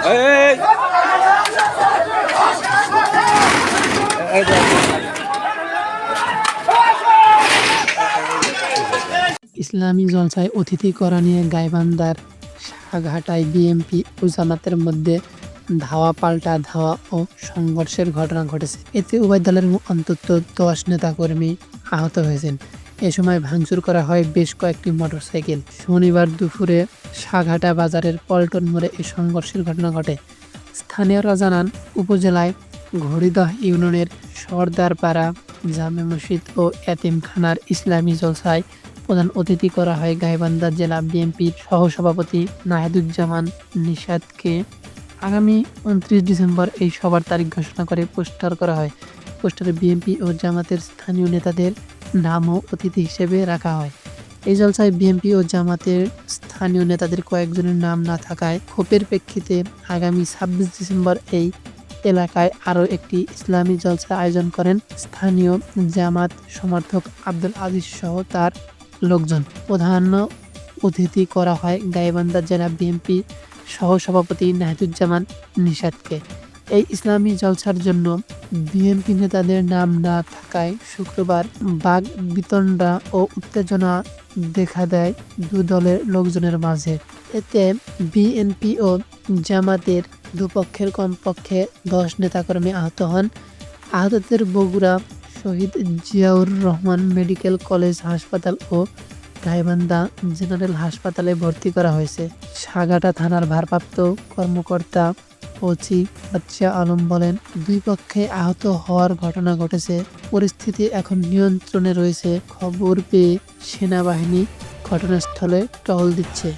এই, এই যে, ইসলামী জলসায় অতিথি করা নিয়ে গাইবান্ধার সাঘাটায় বিএনপি ও জামাতের মধ্যে ধাওয়া পাল্টা ধাওয়া ও সংঘর্ষের ঘটনা ঘটেছে। এতে উভয় দলের অন্তত 10 নেতাকর্মী আহত হয়েছেন। এ সময় ভাঙচুর করা হয় বেশ কয়েকটি মোটরসাইকেল। শনিবার দুপুরে সাঘাটা বাজারের পল্টন মোড়ে এই সংঘর্ষের ঘটনা ঘটে। স্থানীয়রা জানান, উপজেলায় ঘড়িদহ ইউনিয়নের সর্দারপাড়া জামে মসজিদ ও এতিমখানার ইসলামী জলসায় প্রধান অতিথি করা হয় গাইবান্ধা জেলা বিএনপির সহসভাপতি নাহিদুজ্জামান নিশাদকে। আগামী 29 ডিসেম্বর এই সভার তারিখ ঘোষণা করে পোস্টার করা হয়। পোস্টারে বিএনপি ও জামাতের স্থানীয় নেতাদের নামও অতিথি হিসেবে রাখা হয়। এই জলসায় বিএনপি ও জামাতের স্থানীয় নেতাদের কয়েকজনের নাম না থাকায় ক্ষোভের প্রেক্ষিতে আগামী 26 ডিসেম্বর এই এলাকায় আরও একটি ইসলামী জলসা আয়োজন করেন স্থানীয় জামাত সমর্থক আব্দুল আজিজ সহ তার লোকজন। প্রধান অতিথি করা হয় গাইবান্ধা জেলা বিএনপি সহসভাপতি নাহিদুজ্জামান নিশাদকে। এই ইসলামী জলসার জন্য বিএনপি নেতাদের নাম না থাকায় শুক্রবার বাক বিতণ্ডা ও উত্তেজনা দেখা দেয় দু দলের লোকজনের মাঝে। এতে বিএনপি ও জামাতের দুপক্ষের কমপক্ষে 10 নেতাকর্মী আহত হন। আহতদের বগুড়া শহীদ জিয়াউর রহমান মেডিকেল কলেজ হাসপাতাল ও গাইবান্ধা জেনারেল হাসপাতালে ভর্তি করা হয়েছে। সাঘাটা থানার ভারপ্রাপ্ত কর্মকর্তা ওসি বাদশা আলম বলেন, দুই পক্ষে আহত হওয়ার ঘটনা ঘটেছে। পরিস্থিতি এখন নিয়ন্ত্রণে রয়েছে। খবর পেয়ে সেনাবাহিনী ঘটনাস্থলে টহল দিচ্ছে।